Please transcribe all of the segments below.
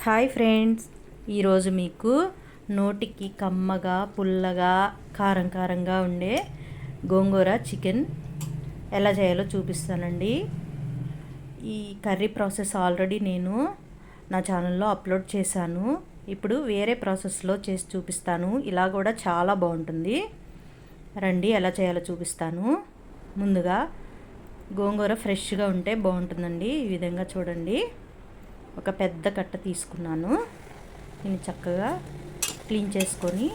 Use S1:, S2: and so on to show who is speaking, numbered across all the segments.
S1: Hi friends, ఈరోజు మీకు నోటికి కమ్మగా పుల్లగా కారం కారంగా ఉండే గోంగూర చికెన్ ఎలా చేయాలో చూపిస్తానండి. ఈ కర్రీ ప్రాసెస్ ఆల్రెడీ నేను నా ఛానల్లో అప్లోడ్ చేశాను. ఇప్పుడు వేరే ప్రాసెస్లో చేసి చూపిస్తాను. ఇలా కూడా చాలా బాగుంటుంది. రండి ఎలా చేయాలో చూపిస్తాను. ముందుగా గోంగూర ఫ్రెష్గా ఉంటే బాగుంటుందండి. ఈ విధంగా చూడండి, ఒక పెద్ద కట్ట తీసుకున్నాను. దీన్ని చక్కగా క్లీన్ చేసుకొని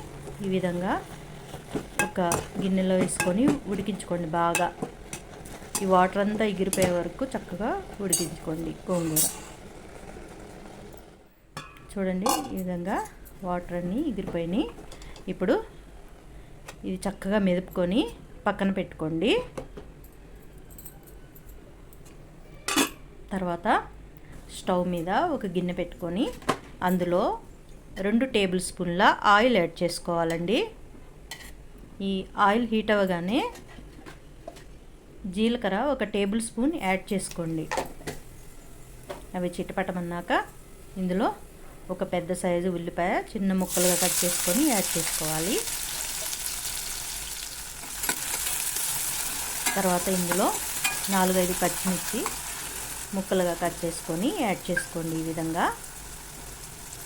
S1: ఈ విధంగా ఒక గిన్నెలో వేసుకొని ఉడికించుకోండి. బాగా ఈ వాటర్ అంతా ఎగిరిపోయే వరకు చక్కగా ఉడికించుకోండి. గోంగూర చూడండి, ఈ విధంగా వాటర్ అన్నీ ఎగిరిపోయినాయి. ఇప్పుడు ఇది చక్కగా మెదుపుకొని పక్కన పెట్టుకోండి. తర్వాత స్టవ్ మీద ఒక గిన్నె పెట్టుకొని అందులో 2 టేబుల్ స్పూన్ల ఆయిల్ యాడ్ చేసుకోవాలండి. ఈ ఆయిల్ హీట్ అవ్వగానే జీలకర్ర 1 టేబుల్ స్పూన్ యాడ్ చేసుకోండి. అవి చిటపటమన్నాక ఇందులో ఒక పెద్ద సైజు ఉల్లిపాయ చిన్న ముక్కలుగా కట్ చేసుకొని యాడ్ చేసుకోవాలి. తర్వాత ఇందులో 4-5 పచ్చిమిర్చి ముక్కలుగా కట్ చేసుకొని యాడ్ చేసుకోండి ఈ విధంగా.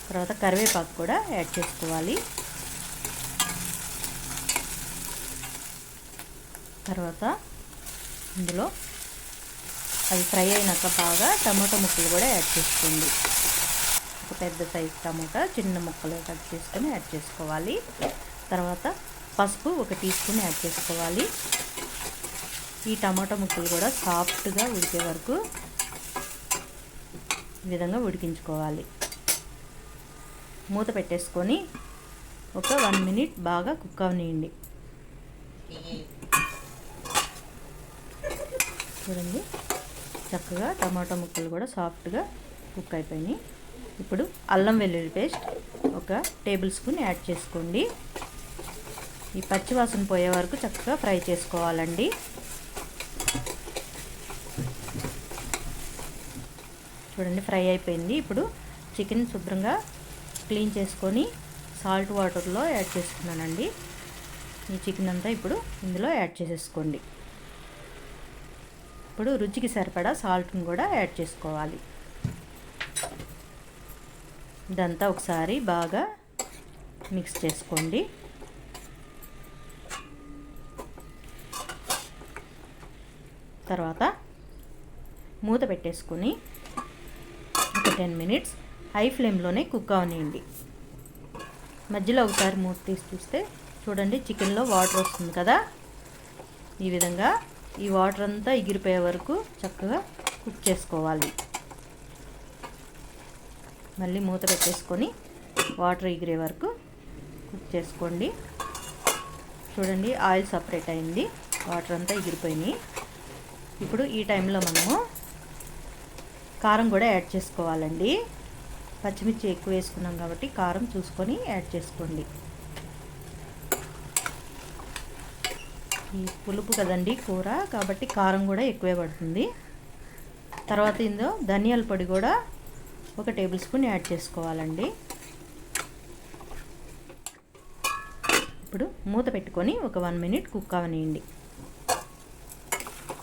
S1: తర్వాత కరివేపాకు కూడా యాడ్ చేసుకోవాలి. తర్వాత ఇందులో అవి ఫ్రై అయినాక బాగా టమాటా ముక్కలు కూడా యాడ్ చేసుకోండి. ఒక పెద్ద సైజు టమాటా చిన్న ముక్కలుగా కట్ చేసుకొని యాడ్ చేసుకోవాలి. తర్వాత పసుపు 1 టీ స్పూన్ యాడ్ చేసుకోవాలి. ఈ టమాటా ముక్కలు కూడా సాఫ్ట్గా ఉడికే వరకు ఈ విధంగా ఉడికించుకోవాలి. మూత పెట్టేసుకొని ఒక 1 మినిట్ బాగా కుక్ అవనియండి. చూడండి, చక్కగా టమాటా ముక్కలు కూడా సాఫ్ట్గా కుక్ అయిపోయినాయి. ఇప్పుడు అల్లం వెల్లుల్లి పేస్ట్ 1 టేబుల్ స్పూన్ యాడ్ చేసుకోండి. ఈ పచ్చివాసన పోయే వరకు చక్కగా ఫ్రై చేసుకోవాలండి. చూడండి, ఫ్రై అయిపోయింది. ఇప్పుడు చికెన్ శుభ్రంగా క్లీన్ చేసుకొని సాల్ట్ వాటర్లో యాడ్ చేసుకున్నానండి. ఈ చికెన్ అంతా ఇప్పుడు ఇందులో యాడ్ చేసేసుకోండి. ఇప్పుడు రుచికి సరిపడా సాల్ట్ని కూడా యాడ్ చేసుకోవాలి. ఇదంతా ఒకసారి బాగా మిక్స్ చేసుకోండి. తర్వాత మూత పెట్టేసుకొని ఒక 10 మినిట్స్ హై ఫ్లేమ్లోనే కుక్ అవనియండి. మధ్యలో ఒకసారి మూత తీసి చూస్తే చూడండి, చికెన్లో వాటర్ వస్తుంది కదా. ఈ విధంగా ఈ వాటర్ అంతా ఎగిరిపోయే వరకు చక్కగా కుక్ చేసుకోవాలి. మళ్ళీ మూత పెట్టేసుకొని వాటర్ ఎగిరే వరకు కుక్ చేసుకోండి. చూడండి, ఆయిల్ సపరేట్ అయింది, వాటర్ అంతా ఎగిరిపోయినాయి. ఇప్పుడు ఈ టైంలో మనము కారం కూడా యాడ్ చేసుకోవాలండి. పచ్చిమిర్చి ఎక్కువ వేసుకున్నాం కాబట్టి కారం చూసుకొని యాడ్ చేసుకోండి. ఈ పులుపు కదండి కూర, కాబట్టి కారం కూడా ఎక్కువే పడుతుంది. తర్వాత ఇందులో ధనియాల పొడి కూడా 1 టేబుల్ స్పూన్ యాడ్ చేసుకోవాలండి. ఇప్పుడు మూత పెట్టుకొని ఒక 1 మినిట్ కుక్ అవనియండి.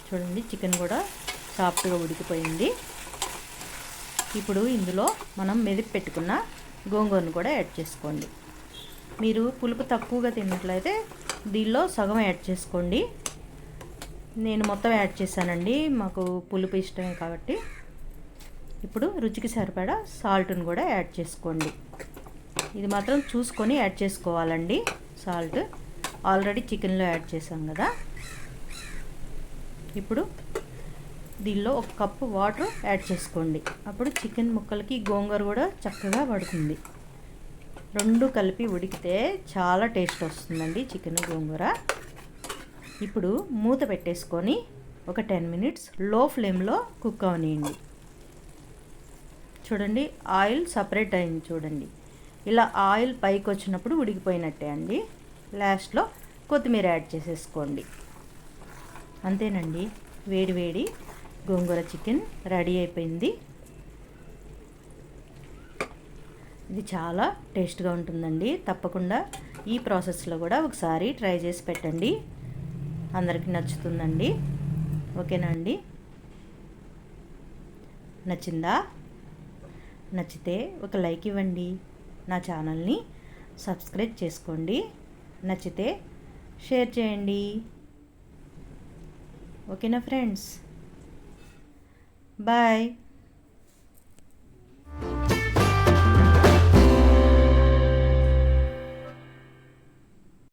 S1: చూడండి, చికెన్ కూడా సాఫ్ట్గా ఉడికిపోయింది. ఇప్పుడు ఇందులో మనం మెదిపి పెట్టుకున్న గోంగూరను కూడా యాడ్ చేసుకోండి. మీరు పులుపు తక్కువగా తిన్నట్లయితే దీనిలో సగం యాడ్ చేసుకోండి. నేను మొత్తం యాడ్ చేశానండి, మాకు పులుపు ఇష్టమే కాబట్టి. ఇప్పుడు రుచికి సరిపడా సాల్ట్ని కూడా యాడ్ చేసుకోండి. ఇది మాత్రం చూసుకొని యాడ్ చేసుకోవాలండి. సాల్ట్ ఆల్రెడీ చికెన్లో యాడ్ చేసాం కదా. ఇప్పుడు దీనిలో 1 కప్పు వాటర్ యాడ్ చేసుకోండి. అప్పుడు చికెన్ ముక్కలకి గోంగూర కూడా చక్కగా పడుతుంది. 2 కలిపి ఉడికితే చాలా టేస్ట్ వస్తుందండి చికెన్ గోంగూర. ఇప్పుడు మూత పెట్టేసుకొని ఒక 10 మినిట్స్ లో ఫ్లేమ్లో కుక్ అవనియండి. చూడండి, ఆయిల్ సపరేట్ అయింది. చూడండి, ఇలా ఆయిల్ పైకి వచ్చినప్పుడు ఉడికిపోయినట్టే అండి. లాస్ట్లో కొత్తిమీర యాడ్ చేసేసుకోండి. అంతేనండి, వేడి వేడి గోంగూర చికెన్ రెడీ అయిపోయింది. ఇది చాలా టేస్ట్గా ఉంటుందండి. తప్పకుండా ఈ ప్రాసెస్లో కూడా ఒకసారి ట్రై చేసి పెట్టండి, అందరికీ నచ్చుతుందండి. ఓకేనా అండి? నచ్చిందా? నచ్చితే ఒక లైక్ ఇవ్వండి, నా ఛానల్ని సబ్స్క్రైబ్ చేసుకోండి, నచ్చితే షేర్ చేయండి. ఓకేనా ఫ్రెండ్స్? బాయ్.